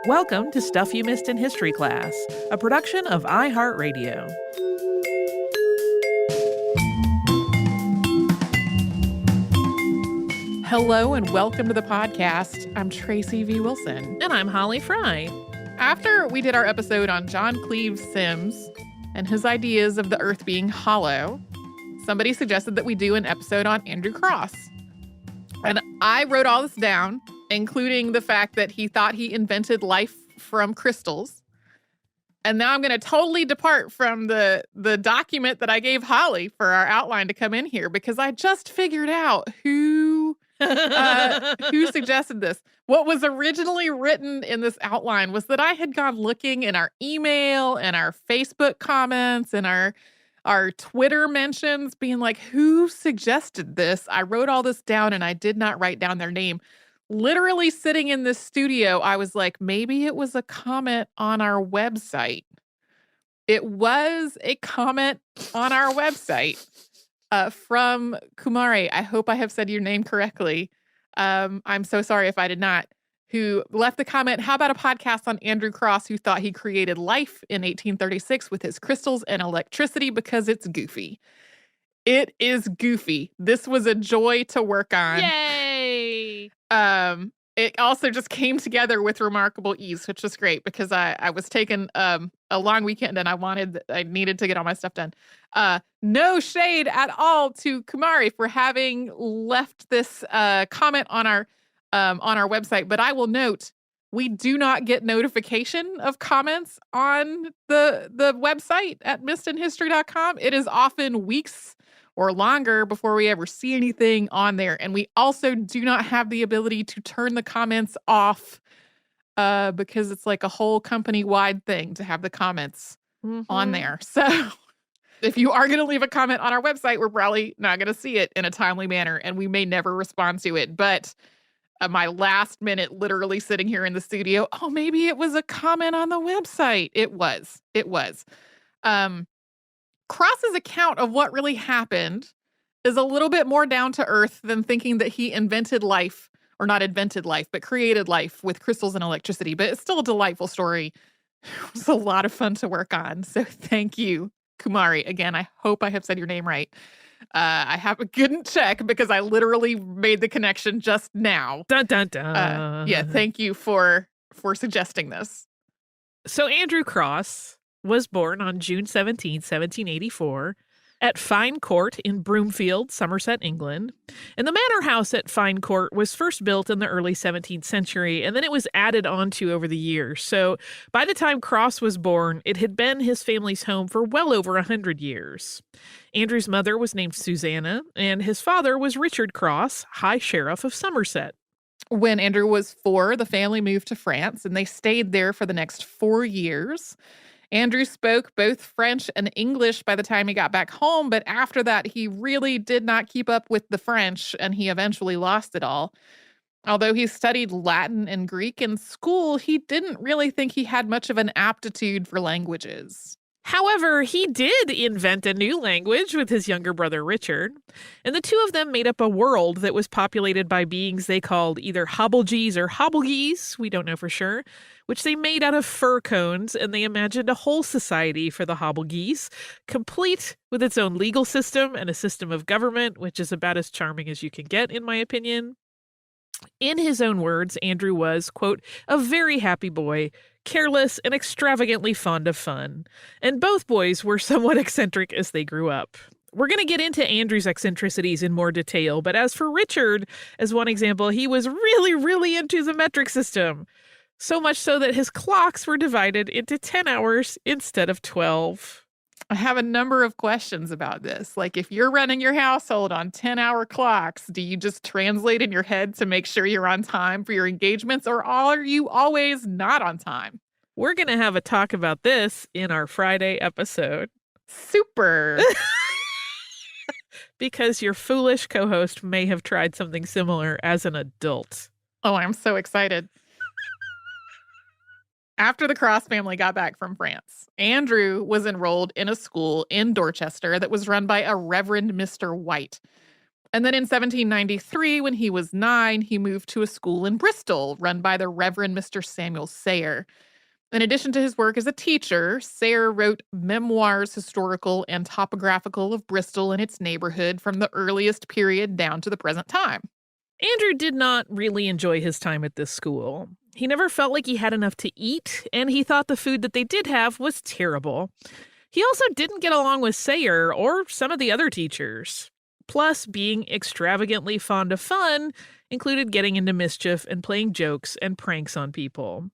Welcome to Stuff You Missed in History Class, a production of iHeartRadio. Hello and welcome to the podcast. I'm Tracy V. Wilson. And I'm Holly Fry. After we did our episode on John Cleves Sims and his ideas of the earth being hollow, somebody suggested that we do an episode on Andrew Crosse. And I wrote all this down, including the fact that he thought he invented life from crystals. And now I'm going to totally depart from the document that I gave Holly for our outline to come in here, because I just figured out who suggested this. What was originally written in this outline was that I had gone looking in our email and our Facebook comments and our Twitter mentions, being like, who suggested this? I wrote all this down and I did not write down their name. Literally sitting in this studio, I was like, maybe it was a comment on our website. It was a comment on our website from Kumari. I hope I have said your name correctly. I'm so sorry if I did not. Who left the comment, how about a podcast on Andrew Crosse, who thought he created life in 1836 with his crystals and electricity because it's goofy. It is goofy. This was a joy to work on. Yay! It also just came together with remarkable ease, which was great because I was taking a long weekend and I needed to get all my stuff done. No shade at all to Kumari for having left this comment on our website, but I will note we do not get notification of comments on the website at missedinhistory.com. It is often weeks or longer before we ever see anything on there. And we also do not have the ability to turn the comments off because it's like a whole company-wide thing to have the comments on there. So if you are going to leave a comment on our website, we're probably not going to see it in a timely manner, and we may never respond to it. But my last minute, literally sitting here in the studio, oh, maybe it was a comment on the website. It was. Crosse's account of what really happened is a little bit more down to earth than thinking that he invented life, or not invented life, but created life with crystals and electricity. But it's still a delightful story. It was a lot of fun to work on. So thank you, Kumari. Again, I hope I have said your name right. I couldn't check because I literally made the connection just now. Dun, dun, dun. Yeah, thank you for suggesting this. So Andrew Crosse was born on June 17, 1784, at Fyne Court in Broomfield, Somerset, England. And the manor house at Fyne Court was first built in the early 17th century, and then it was added onto over the years. So by the time Crosse was born, it had been his family's home for well over 100 years. Andrew's mother was named Susanna, and his father was Richard Crosse, High Sheriff of Somerset. When Andrew was 4, the family moved to France, and they stayed there for the next 4 years. Andrew spoke both French and English by the time he got back home, but after that, he really did not keep up with the French, and he eventually lost it all. Although he studied Latin and Greek in school, he didn't really think he had much of an aptitude for languages. However, he did invent a new language with his younger brother Richard, and the two of them made up a world that was populated by beings they called either hobblegees or hobblegees, we don't know for sure, which they made out of fir cones, and they imagined a whole society for the hobblegees, complete with its own legal system and a system of government, which is about as charming as you can get, in my opinion. In his own words, Andrew was, quote, a very happy boy, careless and extravagantly fond of fun. And both boys were somewhat eccentric as they grew up. We're going to get into Andrew's eccentricities in more detail, but as for Richard, as one example, he was really, really into the metric system. So much so that his clocks were divided into 10 hours instead of 12. I have a number of questions about this. Like, if you're running your household on 10-hour clocks, do you just translate in your head to make sure you're on time for your engagements, or are you always not on time? We're going to have a talk about this in our Friday episode. Super. Because your foolish co-host may have tried something similar as an adult. Oh, I'm so excited. After the Crosse family got back from France, Andrew was enrolled in a school in Dorchester that was run by a Reverend Mr. White. And then in 1793, when he was 9, he moved to a school in Bristol run by the Reverend Mr. Samuel Sayer. In addition to his work as a teacher, Sayer wrote memoirs, historical and topographical, of Bristol and its neighborhood from the earliest period down to the present time. Andrew did not really enjoy his time at this school. He never felt like he had enough to eat, and he thought the food that they did have was terrible. He also didn't get along with Sayer or some of the other teachers. Plus, being extravagantly fond of fun included getting into mischief and playing jokes and pranks on people.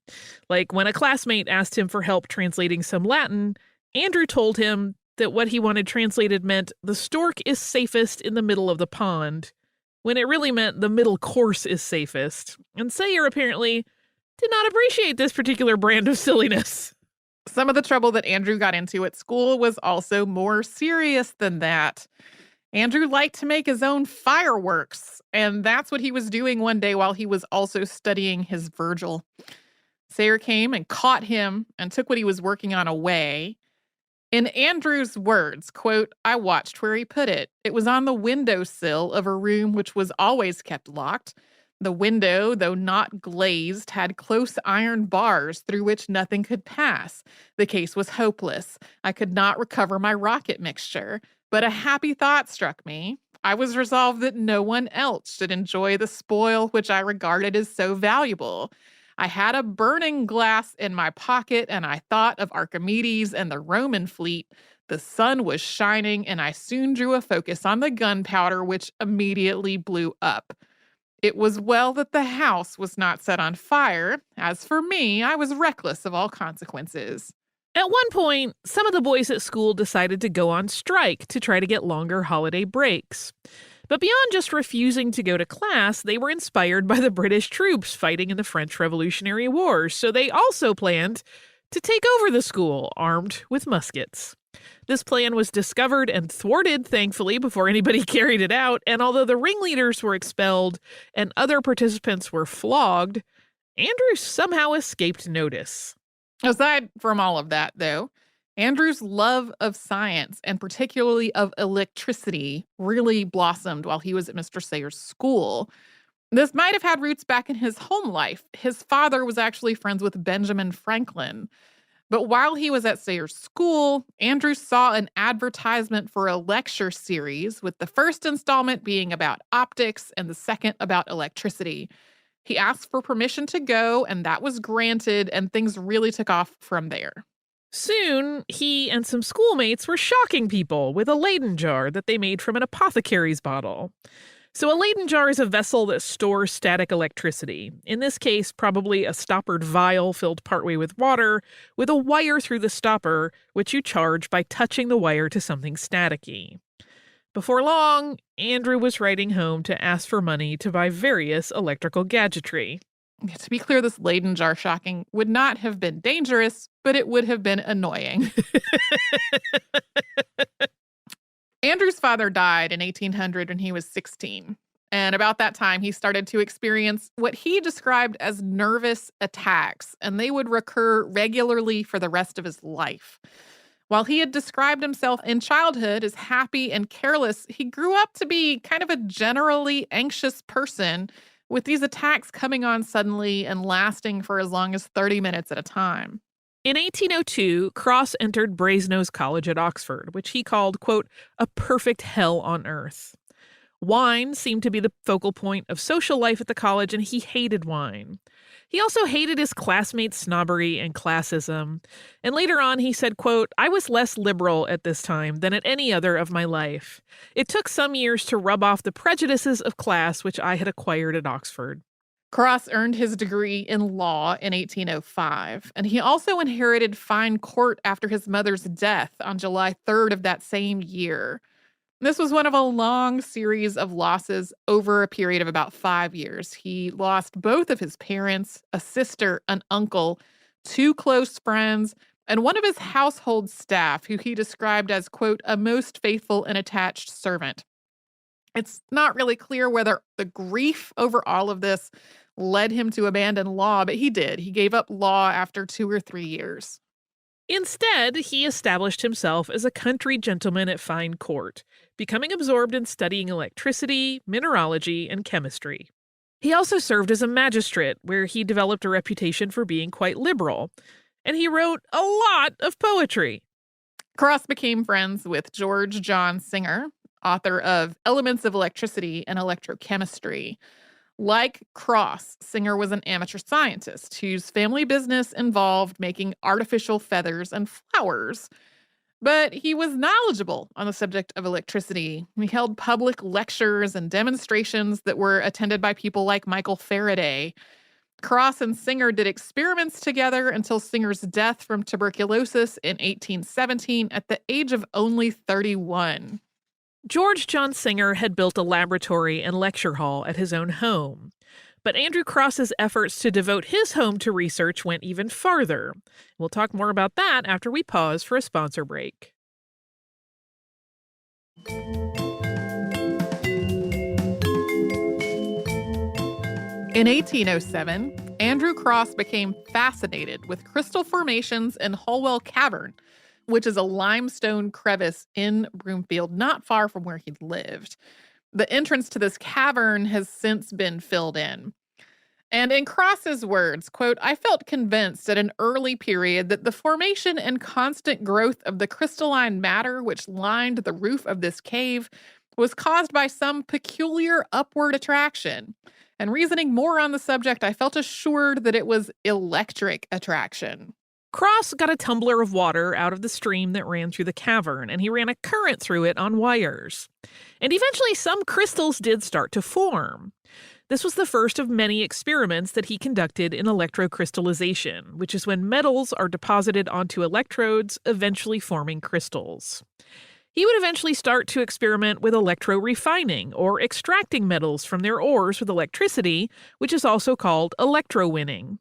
Like when a classmate asked him for help translating some Latin, Andrew told him that what he wanted translated meant the stork is safest in the middle of the pond, when it really meant the middle course is safest. And Sayer apparently did not appreciate this particular brand of silliness. Some of the trouble that Andrew got into at school was also more serious than that. Andrew liked to make his own fireworks, and that's what he was doing one day while he was also studying his Virgil. Sayer came and caught him and took what he was working on away. In Andrew's words, quote, "I watched where he put it. It was on the windowsill of a room which was always kept locked. The window, though not glazed, had close iron bars through which nothing could pass. The case was hopeless. I could not recover my rocket mixture. But a happy thought struck me. I was resolved that no one else should enjoy the spoil which I regarded as so valuable. I had a burning glass in my pocket, and I thought of Archimedes and the Roman fleet. The sun was shining, and I soon drew a focus on the gunpowder, which immediately blew up. It was well that the house was not set on fire. As for me, I was reckless of all consequences." At one point, some of the boys at school decided to go on strike to try to get longer holiday breaks. But beyond just refusing to go to class, they were inspired by the British troops fighting in the French Revolutionary Wars, so they also planned to take over the school, armed with muskets. This plan was discovered and thwarted, thankfully, before anybody carried it out, and although the ringleaders were expelled and other participants were flogged, Andrew somehow escaped notice. Aside from all of that, though, Andrew's love of science, and particularly of electricity, really blossomed while he was at Mr. Sayer's school. This might have had roots back in his home life. His father was actually friends with Benjamin Franklin. But while he was at Sayer's school, Andrew saw an advertisement for a lecture series, with the first installment being about optics and the second about electricity. He asked for permission to go, and that was granted, and things really took off from there. Soon, he and some schoolmates were shocking people with a Leyden jar that they made from an apothecary's bottle. So a Leyden jar is a vessel that stores static electricity. In this case, probably a stoppered vial filled partway with water, with a wire through the stopper, which you charge by touching the wire to something staticky. Before long, Andrew was writing home to ask for money to buy various electrical gadgetry. To be clear, this Leyden jar shocking would not have been dangerous, but it would have been annoying. Andrew's father died in 1800 when he was 16. And about that time, he started to experience what he described as nervous attacks, and they would recur regularly for the rest of his life. While he had described himself in childhood as happy and careless, he grew up to be kind of a generally anxious person, with these attacks coming on suddenly and lasting for as long as 30 minutes at a time. In 1802, Crosse entered Brasenose College at Oxford, which he called, quote, a perfect hell on earth. Wine seemed to be the focal point of social life at the college, and he hated wine. He also hated his classmates' snobbery and classism. And later on, he said, quote, I was less liberal at this time than at any other of my life. It took some years to rub off the prejudices of class which I had acquired at Oxford. Crosse earned his degree in law in 1805, and he also inherited Fyne Court after his mother's death on July 3rd of that same year. This was one of a long series of losses over a period of about 5 years. He lost both of his parents, a sister, an uncle, 2 close friends, and one of his household staff, who he described as, quote, a most faithful and attached servant. It's not really clear whether the grief over all of this led him to abandon law, but he did. He gave up law after 2 or 3 years. Instead, he established himself as a country gentleman at Fyne Court, becoming absorbed in studying electricity, mineralogy, and chemistry. He also served as a magistrate, where he developed a reputation for being quite liberal, and he wrote a lot of poetry. Crosse became friends with George John Singer, author of Elements of Electricity and Electrochemistry. Like Crosse, Singer was an amateur scientist whose family business involved making artificial feathers and flowers. But he was knowledgeable on the subject of electricity. He held public lectures and demonstrations that were attended by people like Michael Faraday. Crosse and Singer did experiments together until Singer's death from tuberculosis in 1817 at the age of only 31. George John Singer had built a laboratory and lecture hall at his own home. But Andrew Crosse's efforts to devote his home to research went even farther. We'll talk more about that after we pause for a sponsor break. In 1807, Andrew Crosse became fascinated with crystal formations in Holwell Cavern, which is a limestone crevice in Broomfield, not far from where he lived. The entrance to this cavern has since been filled in. And in Crosse's words, quote, "I felt convinced at an early period that the formation and constant growth of the crystalline matter which lined the roof of this cave was caused by some peculiar upward attraction. And reasoning more on the subject, I felt assured that it was electric attraction." Crosse got a tumbler of water out of the stream that ran through the cavern, and he ran a current through it on wires. And eventually some crystals did start to form. This was the first of many experiments that he conducted in electrocrystallization, which is when metals are deposited onto electrodes, eventually forming crystals. He would eventually start to experiment with electro-refining, or extracting metals from their ores with electricity, which is also called electrowinning.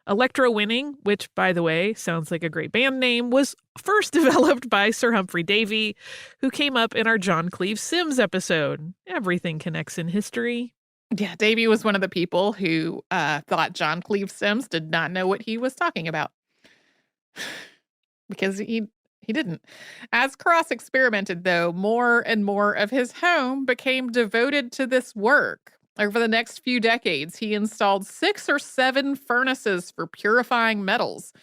Electrowinning, which, by the way, sounds like a great band name, was first developed by Sir Humphrey Davy, who came up in our John Cleves Sims episode. Everything connects in history. Yeah, Davy was one of the people who thought John Cleves Sims did not know what he was talking about. Because he didn't. As Crosse experimented, though, more and more of his home became devoted to this work. Over the next few decades, he installed 6 or 7 furnaces for purifying metals.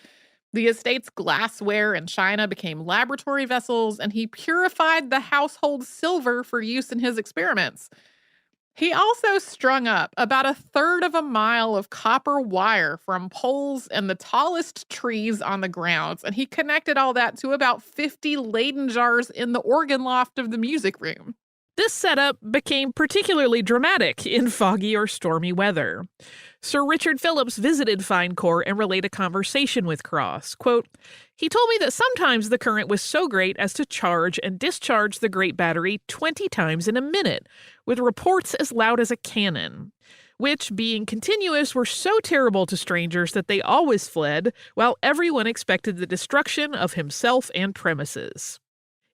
The estate's glassware and china became laboratory vessels, and he purified the household silver for use in his experiments. He also strung up about 1/3 of a mile of copper wire from poles and the tallest trees on the grounds, and he connected all that to about 50 Leyden jars in the organ loft of the music room. This setup became particularly dramatic in foggy or stormy weather. Sir Richard Phillips visited Fyne Court and relayed a conversation with Crosse. Quote, "He told me that sometimes the current was so great as to charge and discharge the great battery 20 times in a minute, with reports as loud as a cannon, which, being continuous, were so terrible to strangers that they always fled, while everyone expected the destruction of himself and premises."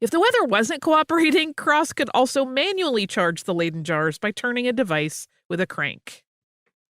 If the weather wasn't cooperating, Crosse could also manually charge the Leyden jars by turning a device with a crank.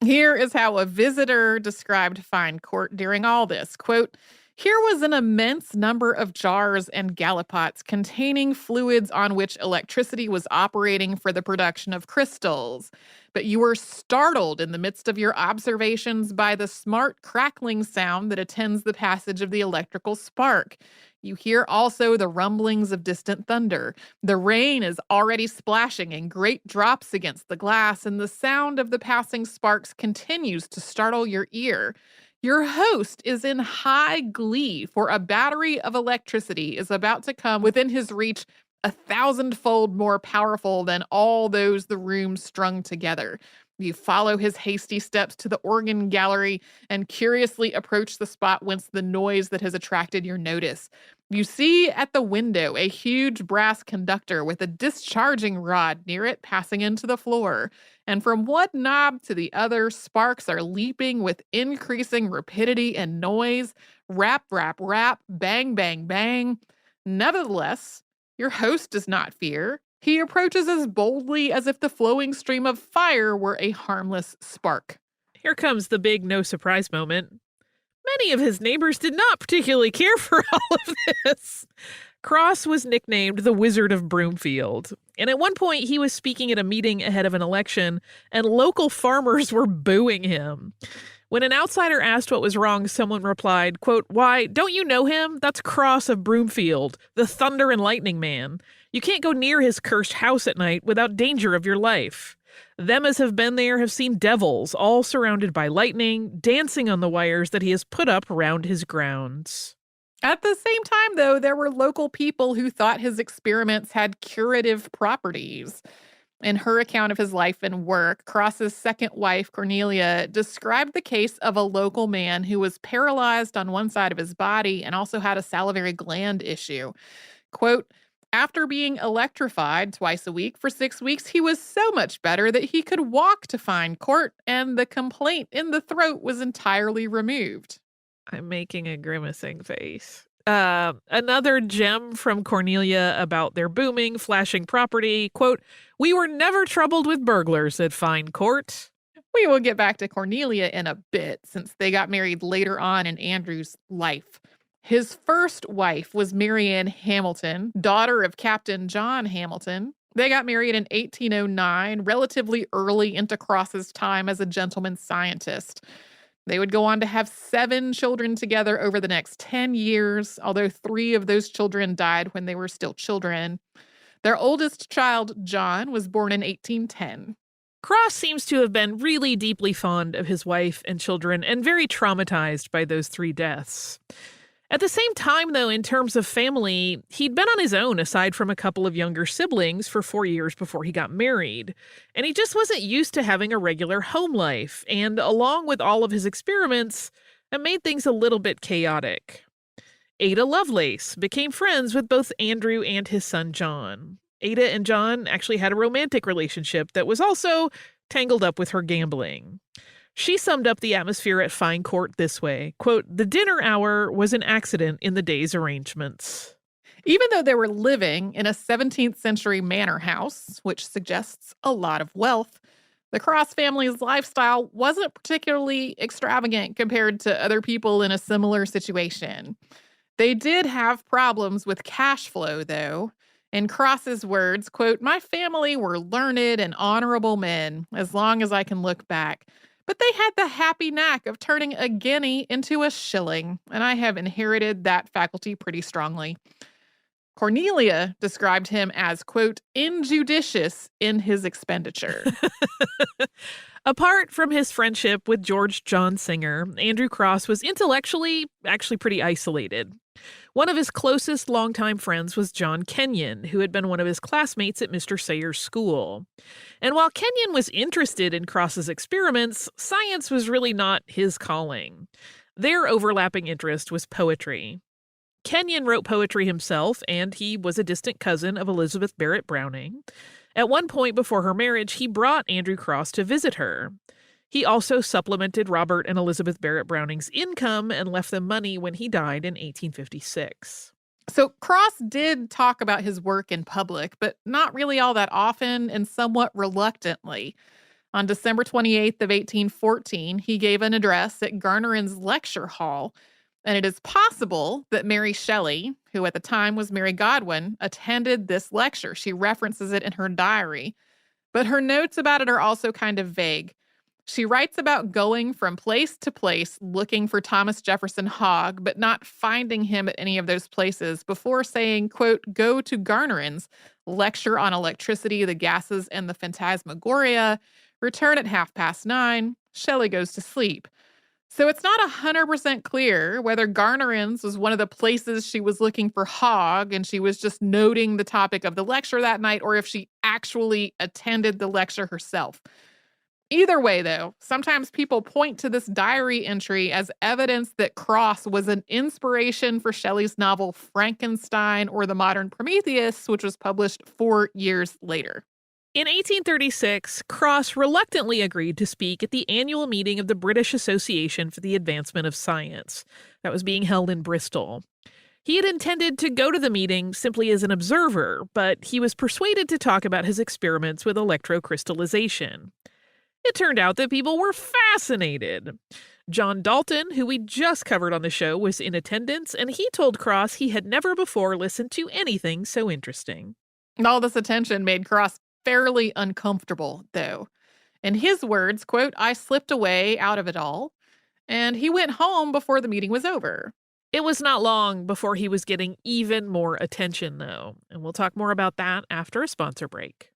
Here is how a visitor described Fyne Court during all this. Quote, "Here was an immense number of jars and gallipots containing fluids on which electricity was operating for the production of crystals. But you were startled in the midst of your observations by the smart crackling sound that attends the passage of the electrical spark. You hear also the rumblings of distant thunder. The rain is already splashing in great drops against the glass, and the sound of the passing sparks continues to startle your ear. Your host is in high glee, for a battery of electricity is about to come within his reach 1,000-fold more powerful than all those the room strung together. You follow his hasty steps to the organ gallery and curiously approach the spot whence the noise that has attracted your notice. You see at the window a huge brass conductor with a discharging rod near it passing into the floor. And from one knob to the other, sparks are leaping with increasing rapidity and noise. Rap, rap, rap, bang, bang, bang. Nevertheless, your host does not fear. He approaches as boldly as if the flowing stream of fire were a harmless spark." Here comes the big no surprise moment. Many of his neighbors did not particularly care for all of this. Crosse was nicknamed the Wizard of Broomfield, and at one point he was speaking at a meeting ahead of an election, and local farmers were booing him. When an outsider asked what was wrong, someone replied, quote, "Why, don't you know him? That's Crosse of Broomfield, the thunder and lightning man. You can't go near his cursed house at night without danger of your life. Them as have been there have seen devils, all surrounded by lightning, dancing on the wires that he has put up round his grounds." At the same time, though, there were local people who thought his experiments had curative properties. In her account of his life and work, Crosse's second wife, Cornelia, described the case of a local man who was paralyzed on one side of his body and also had a salivary gland issue. Quote, "After being electrified twice a week for 6 weeks, he was so much better that he could walk to Fyne Court, and the complaint in the throat was entirely removed." I'm making a grimacing face. Another gem from Cornelia about their booming, flashing property. Quote, "We were never troubled with burglars at Fyne Court." We will get back to Cornelia in a bit, since they got married later on in Andrew's life. His first wife was Mary Ann Hamilton, daughter of Captain John Hamilton. They got married in 1809, relatively early into Crosse's time as a gentleman scientist. They would go on to have 7 children together over the next 10 years, although 3 of those children died when they were still children. Their oldest child, John, was born in 1810. Crosse seems to have been really deeply fond of his wife and children and very traumatized by those 3 deaths. At the same time, though, in terms of family, he'd been on his own aside from a couple of younger siblings for 4 years before he got married, and he just wasn't used to having a regular home life, and along with all of his experiments, it made things a little bit chaotic. Ada Lovelace became friends with both Andrew and his son John. Ada and John actually had a romantic relationship that was also tangled up with her gambling. She summed up the atmosphere at Fyne Court this way, quote, "The dinner hour was an accident in the day's arrangements." Even though they were living in a 17th century manor house, which suggests a lot of wealth, the Crosse family's lifestyle wasn't particularly extravagant compared to other people in a similar situation. They did have problems with cash flow, though. In Crosse's words, quote, "My family were learned and honorable men, as long as I can look back. But they had the happy knack of turning a guinea into a shilling, and I have inherited that faculty pretty strongly." Cornelia described him as, quote, "injudicious in his expenditure." Apart from his friendship with George John Singer, Andrew Crosse was intellectually actually pretty isolated. One of his closest longtime friends was John Kenyon, who had been one of his classmates at Mr. Sayers' school. And while Kenyon was interested in Crosse's experiments, science was really not his calling. Their overlapping interest was poetry. Kenyon wrote poetry himself, and he was a distant cousin of Elizabeth Barrett Browning. At one point before her marriage, he brought Andrew Crosse to visit her. He also supplemented Robert and Elizabeth Barrett Browning's income and left them money when he died in 1856. So Crosse did talk about his work in public, but not really all that often and somewhat reluctantly. On December 28th of 1814, he gave an address at Garnerin's lecture hall, and it is possible that Mary Shelley, who at the time was Mary Godwin, attended this lecture. She references it in her diary, but her notes about it are also kind of vague. She writes about going from place to place looking for Thomas Jefferson Hogg, but not finding him at any of those places before saying, quote, "Go to Garnerin's, lecture on electricity, the gases, and the phantasmagoria, return at 9:30, Shelley goes to sleep." So it's not 100% clear whether Garnerin's was one of the places she was looking for Hogg and she was just noting the topic of the lecture that night, or if she actually attended the lecture herself. Either way, though, sometimes people point to this diary entry as evidence that Crosse was an inspiration for Shelley's novel Frankenstein or The Modern Prometheus, which was published 4 years later. In 1836, Crosse reluctantly agreed to speak at the annual meeting of the British Association for the Advancement of Science that was being held in Bristol. He had intended to go to the meeting simply as an observer, but he was persuaded to talk about his experiments with electrocrystallization. It turned out that people were fascinated. John Dalton, who we just covered on the show, was in attendance, and he told Crosse he had never before listened to anything so interesting. All this attention made Crosse fairly uncomfortable, though. In his words, quote, "I slipped away out of it all," and he went home before the meeting was over. It was not long before he was getting even more attention, though, and we'll talk more about that after a sponsor break.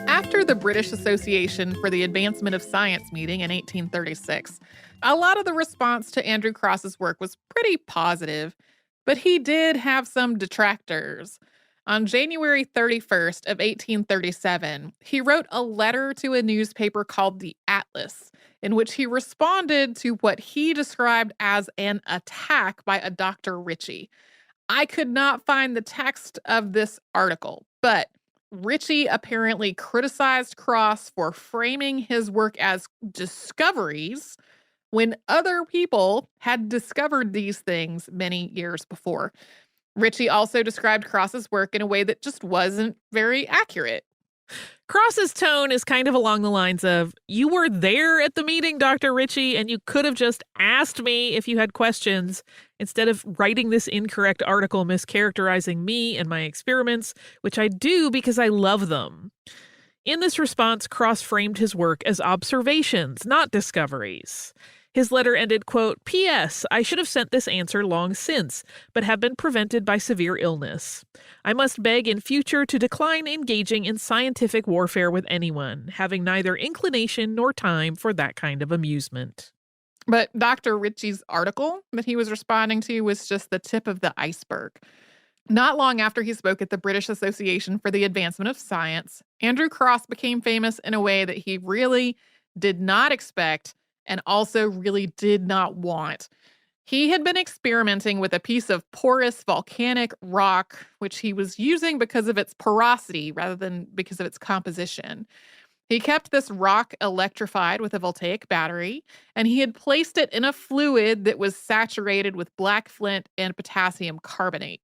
After the British Association for the Advancement of Science meeting in 1836, a lot of the response to Andrew Crosse's work was pretty positive, but he did have some detractors. On January 31st of 1837, he wrote a letter to a newspaper called the Atlas, in which he responded to what he described as an attack by a Dr. Ritchie. I could not find the text of this article, but Ritchie apparently criticized Crosse for framing his work as discoveries when other people had discovered these things many years before. Ritchie also described Crosse's work in a way that just wasn't very accurate. Crosse's tone is kind of along the lines of, "You were there at the meeting, Dr. Ritchie, and you could have just asked me if you had questions instead of writing this incorrect article mischaracterizing me and my experiments, which I do because I love them." In this response, Crosse framed his work as observations, not discoveries. His letter ended, quote, "P.S. I should have sent this answer long since, but have been prevented by severe illness. I must beg in future to decline engaging in scientific warfare with anyone, having neither inclination nor time for that kind of amusement." But Dr. Ritchie's article that he was responding to was just the tip of the iceberg. Not long after he spoke at the British Association for the Advancement of Science, Andrew Crosse became famous in a way that he really did not expect and also really did not want. He had been experimenting with a piece of porous volcanic rock, which he was using because of its porosity rather than because of its composition. He kept this rock electrified with a voltaic battery, and he had placed it in a fluid that was saturated with black flint and potassium carbonate.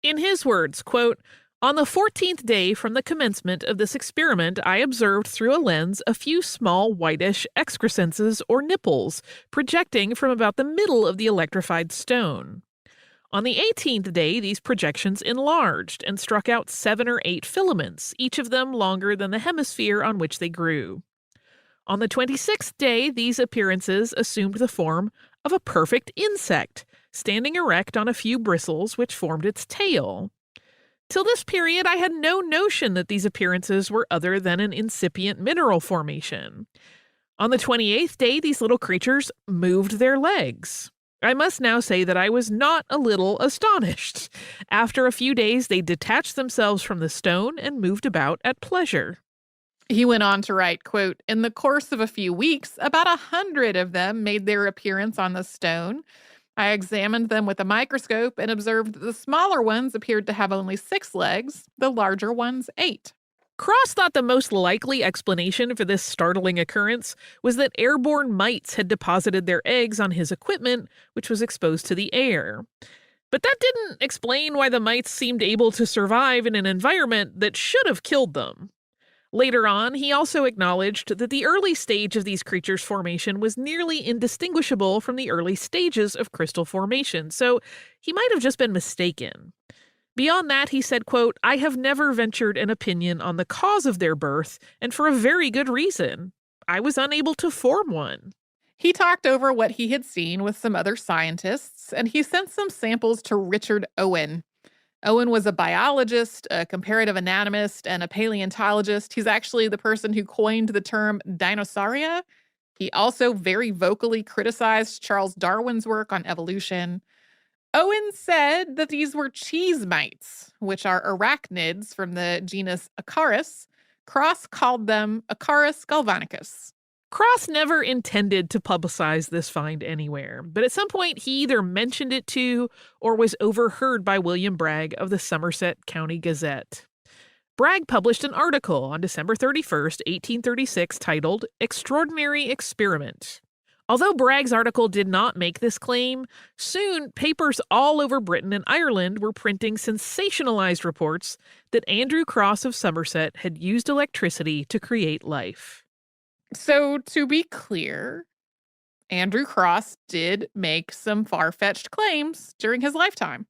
In his words, quote, "On the 14th day from the commencement of this experiment, I observed through a lens a few small whitish excrescences or nipples projecting from about the middle of the electrified stone. On the 18th day, these projections enlarged and struck out 7 or 8 filaments, each of them longer than the hemisphere on which they grew. On the 26th day, these appearances assumed the form of a perfect insect, standing erect on a few bristles which formed its tail. Till this period, I had no notion that these appearances were other than an incipient mineral formation. On the 28th day, these little creatures moved their legs. I must now say that I was not a little astonished. After a few days, they detached themselves from the stone and moved about at pleasure." He went on to write, quote, "In the course of a few weeks, about 100 of them made their appearance on the stone. I examined them with a microscope and observed that the smaller ones appeared to have only 6 legs, the larger ones 8. Crosse thought the most likely explanation for this startling occurrence was that airborne mites had deposited their eggs on his equipment, which was exposed to the air. But that didn't explain why the mites seemed able to survive in an environment that should have killed them. Later on, he also acknowledged that the early stage of these creatures' formation was nearly indistinguishable from the early stages of crystal formation, so he might have just been mistaken. Beyond that, he said, quote, "I have never ventured an opinion on the cause of their birth, and for a very good reason. I was unable to form one." He talked over what he had seen with some other scientists, and he sent some samples to Richard Owen. Owen was a biologist, a comparative anatomist, and a paleontologist. He's actually the person who coined the term dinosauria. He also very vocally criticized Charles Darwin's work on evolution. Owen said that these were cheese mites, which are arachnids from the genus Acarus. Crosse called them Acarus galvanicus. Crosse never intended to publicize this find anywhere, but at some point he either mentioned it to or was overheard by William Bragg of the Somerset County Gazette. Bragg published an article on December 31st, 1836, titled "Extraordinary Experiment." Although Bragg's article did not make this claim, soon papers all over Britain and Ireland were printing sensationalized reports that Andrew Crosse of Somerset had used electricity to create life. So, to be clear, Andrew Crosse did make some far-fetched claims during his lifetime.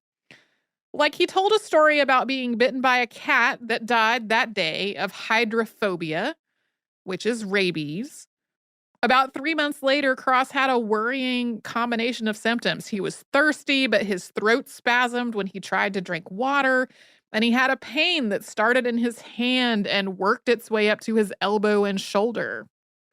Like, he told a story about being bitten by a cat that died that day of hydrophobia, which is rabies. About 3 months later, Crosse had a worrying combination of symptoms. He was thirsty, but his throat spasmed when he tried to drink water, and he had a pain that started in his hand and worked its way up to his elbow and shoulder.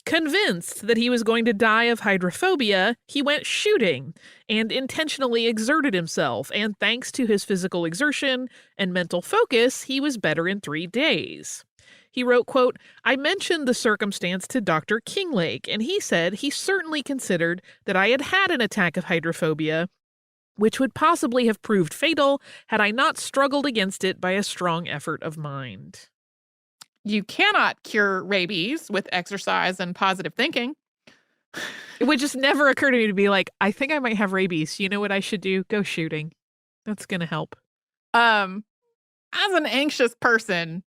Convinced that he was going to die of hydrophobia, he went shooting and intentionally exerted himself, and thanks to his physical exertion and mental focus, he was better in 3 days. He wrote, quote, "I mentioned the circumstance to Dr. Kinglake, and he said he certainly considered that I had had an attack of hydrophobia, which would possibly have proved fatal had I not struggled against it by a strong effort of mind." You cannot cure rabies with exercise and positive thinking. It would just never occur to me to be like, I think I might have rabies. You know what I should do? Go shooting. That's going to help. As an anxious person,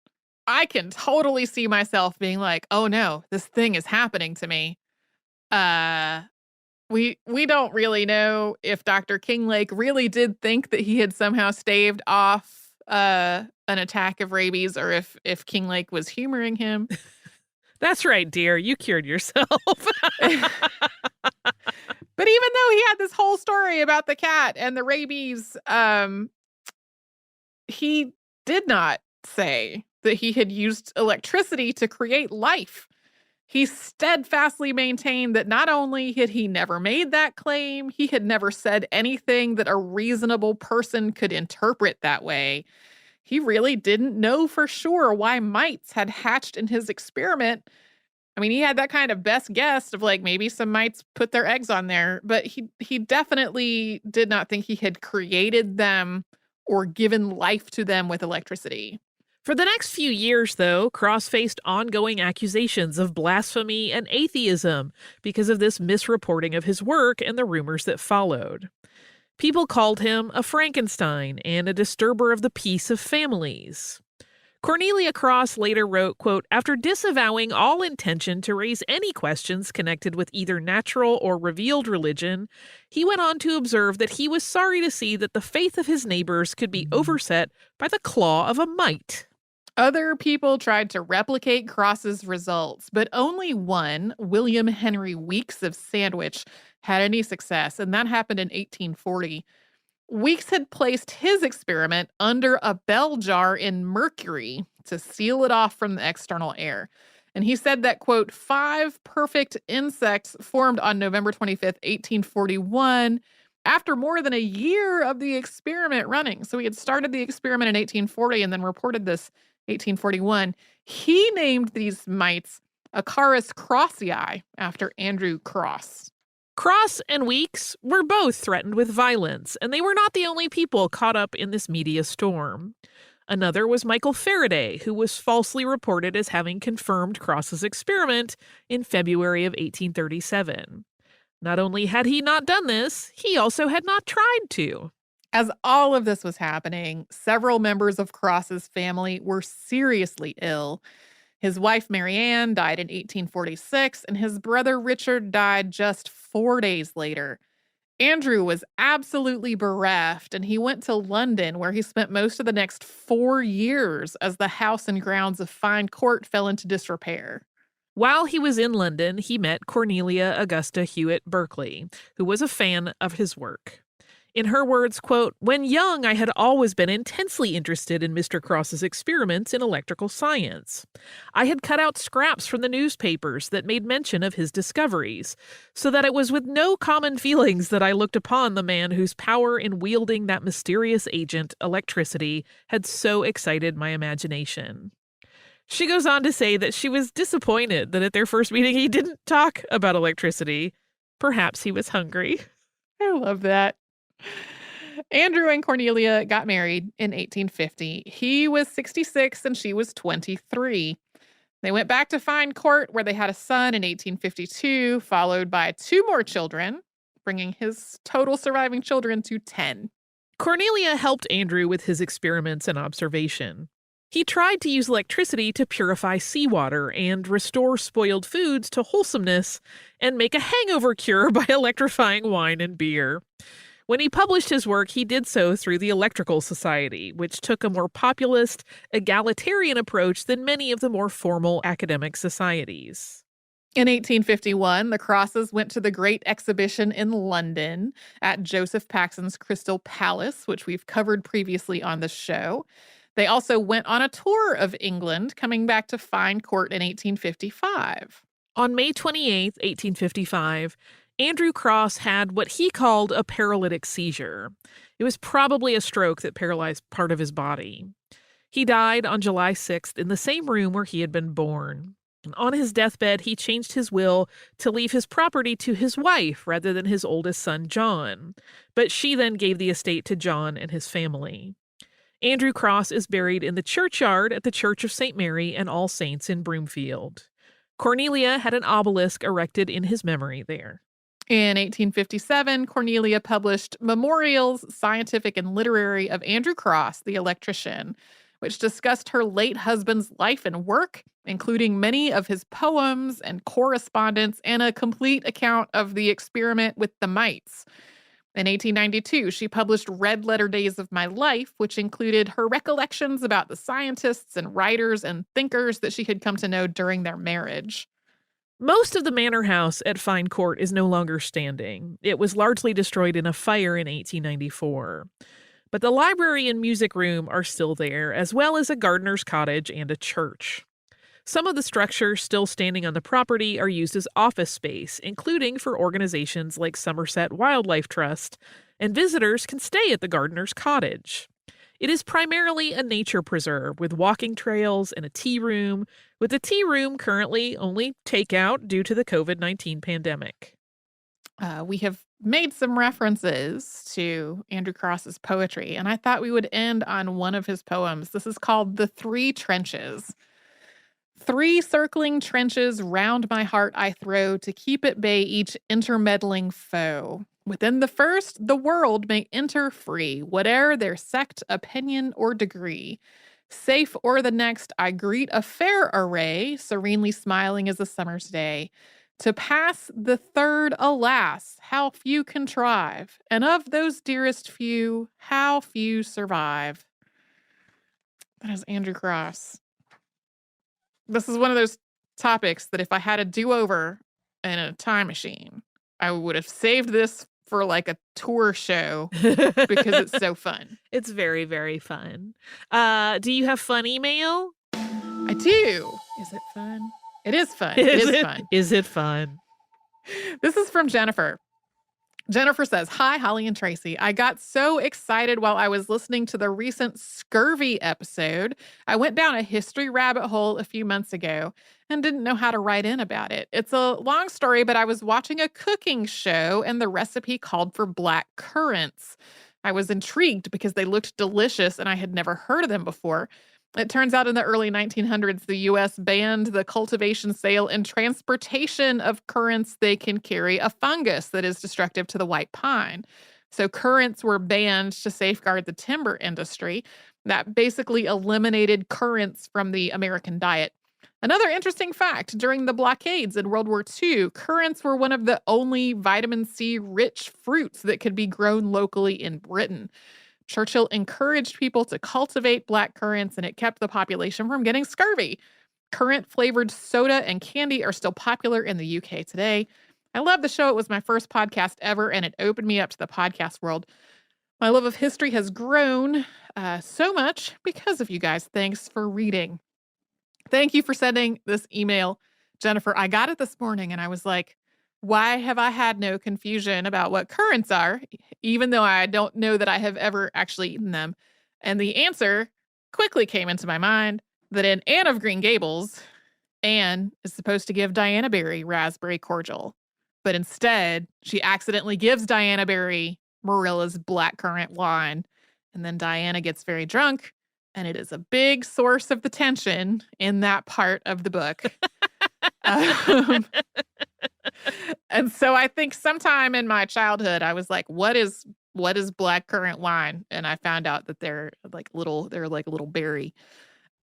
I can totally see myself being like, oh no, this thing is happening to me. We don't really know if Dr. Kinglake really did think that he had somehow staved off an attack of rabies, or if Kinglake was humoring him. That's right, dear. You cured yourself. But even though he had this whole story about the cat and the rabies, he did not say that he had used electricity to create life. He steadfastly maintained that not only had he never made that claim, he had never said anything that a reasonable person could interpret that way. He really didn't know for sure why mites had hatched in his experiment. I mean, he had that kind of best guess of like maybe some mites put their eggs on there, but he definitely did not think he had created them or given life to them with electricity. For the next few years, though, Crosse faced ongoing accusations of blasphemy and atheism because of this misreporting of his work and the rumors that followed. People called him a Frankenstein and a disturber of the peace of families. Cornelia Crosse later wrote, quote, "After disavowing all intention to raise any questions connected with either natural or revealed religion, he went on to observe that he was sorry to see that the faith of his neighbors could be overset by the claw of a mite." Other people tried to replicate Crosse's results, but only one, William Henry Weeks of Sandwich, had any success, and that happened in 1840. Weeks had placed his experiment under a bell jar in mercury to seal it off from the external air. And he said that, quote, 5 perfect insects formed on November 25th, 1841, after more than a year of the experiment running. So he had started the experiment in 1840 and then reported this 1841. He named these mites Acarus crossii after Andrew Crosse. Crosse and Weeks were both threatened with violence, and they were not the only people caught up in this media storm. Another was Michael Faraday, who was falsely reported as having confirmed Crosse's experiment in February of 1837. Not only had he not done this, he also had not tried to. As all of this was happening, several members of Crosse's family were seriously ill. His wife, Marianne, died in 1846, and his brother, Richard, died just 4 days later. Andrew was absolutely bereft, and he went to London, where he spent most of the next 4 years as the house and grounds of Fyne Court fell into disrepair. While he was in London, he met Cornelia Augusta Hewitt Berkeley, who was a fan of his work. In her words, quote, "When young, I had always been intensely interested in Mr. Crosse's experiments in electrical science. I had cut out scraps from the newspapers that made mention of his discoveries, so that it was with no common feelings that I looked upon the man whose power in wielding that mysterious agent, electricity, had so excited my imagination." She goes on to say that she was disappointed that at their first meeting he didn't talk about electricity. Perhaps he was hungry. I love that. Andrew and Cornelia got married in 1850. He was 66 and she was 23. They went back to Fyne Court, where they had a son in 1852, followed by 2 more children, bringing his total surviving children to 10. Cornelia helped Andrew with his experiments and observation. He tried to use electricity to purify seawater and restore spoiled foods to wholesomeness and make a hangover cure by electrifying wine and beer. When he published his work, he did so through the Electrical Society, which took a more populist, egalitarian approach than many of the more formal academic societies. In 1851, the Crosses went to the Great Exhibition in London at Joseph Paxson's Crystal Palace, which we've covered previously on the show. They also went on a tour of England, coming back to Fyne Court in 1855. On May 28, 1855, Andrew Crosse had what he called a paralytic seizure. It was probably a stroke that paralyzed part of his body. He died on July 6th in the same room where he had been born. And on his deathbed, he changed his will to leave his property to his wife rather than his oldest son, John. But she then gave the estate to John and his family. Andrew Crosse is buried in the churchyard at the Church of St. Mary and All Saints in Broomfield. Cornelia had an obelisk erected in his memory there. In 1857, Cornelia published Memorials, Scientific and Literary of Andrew Crosse, the Electrician, which discussed her late husband's life and work, including many of his poems and correspondence and a complete account of the experiment with the mites. In 1892, she published Red Letter Days of My Life, which included her recollections about the scientists and writers and thinkers that she had come to know during their marriage. Most of the manor house at Fyne Court is no longer standing. It was largely destroyed in a fire in 1894. But the library and music room are still there, as well as a gardener's cottage and a church. Some of the structures still standing on the property are used as office space, including for organizations like Somerset Wildlife Trust, and visitors can stay at the gardener's cottage. It is primarily a nature preserve with walking trails and a tea room, with the tea room currently only takeout due to the COVID-19 pandemic. We have made some references to Andrew Crosse's poetry, and I thought we would end on one of his poems. This is called The 3 Trenches. 3 circling trenches round my heart I throw to keep at bay each intermeddling foe. Within the first, the world may enter free, whate'er their sect, opinion, or degree. Safe o'er the next, I greet a fair array, serenely smiling as a summer's day. To pass the third, alas, how few contrive, and of those dearest few, how few survive. That is Andrew Crosse. This is one of those topics that if I had a do-over and a time machine, I would have saved this for like a tour show because it's so fun. It's very, very fun. Do you have fun email? I do. Is it fun? It is fun. It is fun. Is it fun? This is from Jennifer. Jennifer says, "Hi, Holly and Tracy. I got so excited while I was listening to the recent scurvy episode. I went down a history rabbit hole a few months ago and didn't know how to write in about it. It's a long story, but I was watching a cooking show and the recipe called for black currants. I was intrigued because they looked delicious and I had never heard of them before. It turns out in the early 1900s, the U.S. banned the cultivation, sale, and transportation of currants. They can carry a fungus that is destructive to the white pine. So currants were banned to safeguard the timber industry. That basically eliminated currants from the American diet. Another interesting fact, during the blockades in World War II, currants were one of the only vitamin C-rich fruits that could be grown locally in Britain. Churchill encouraged people to cultivate black currants, and it kept the population from getting scurvy. Currant-flavored soda and candy are still popular in the UK today. I love the show. It was my first podcast ever, and it opened me up to the podcast world. My love of history has grown so much because of you guys. Thanks for reading." Thank you for sending this email, Jennifer. I got it this morning, and I was like, why have I had no confusion about what currants are, even though I don't know that I have ever actually eaten them? And the answer quickly came into my mind that in Anne of Green Gables, Anne is supposed to give Diana Barry raspberry cordial. But instead, she accidentally gives Diana Barry Marilla's blackcurrant wine. And then Diana gets very drunk And it is a big source of the tension in that part of the book. um, and so I think sometime in my childhood, I was like, what is black currant wine? And I found out that they're like a little berry.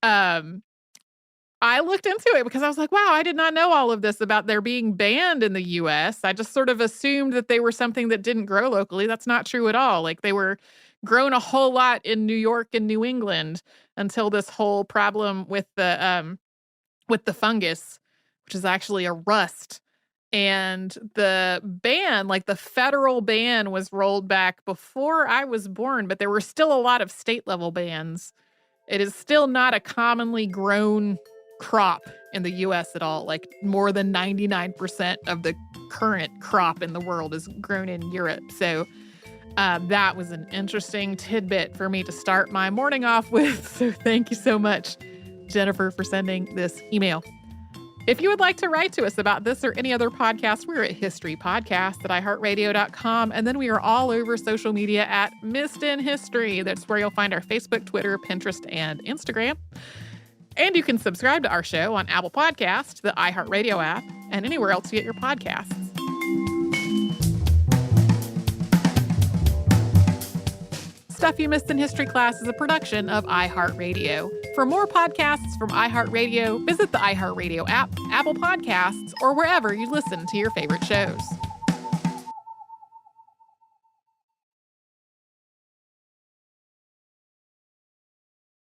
I looked into it because I was like, wow, I did not know all of this about their being banned in the US. I just sort of assumed that they were something that didn't grow locally. That's not true at all. Like they were grown a whole lot in New York and New England until this whole problem with the fungus, which is actually a rust. And the ban, like the federal ban, was rolled back before I was born, but there were still a lot of state level bans. It is still not a commonly grown crop in the US at all. Like more than 99% of the current crop in the world is grown in Europe. So that was an interesting tidbit for me to start my morning off with. So thank you so much, Jennifer, for sending this email. If you would like to write to us about this or any other podcast, we're at historypodcast@iheartradio.com. And then we are all over social media at Missed in History. That's where you'll find our Facebook, Twitter, Pinterest, and Instagram. And you can subscribe to our show on Apple Podcasts, the iHeartRadio app, and anywhere else you get your podcasts. Stuff You Missed in History Class is a production of iHeartRadio. For more podcasts from iHeartRadio, visit the iHeartRadio app, Apple Podcasts, or wherever you listen to your favorite shows.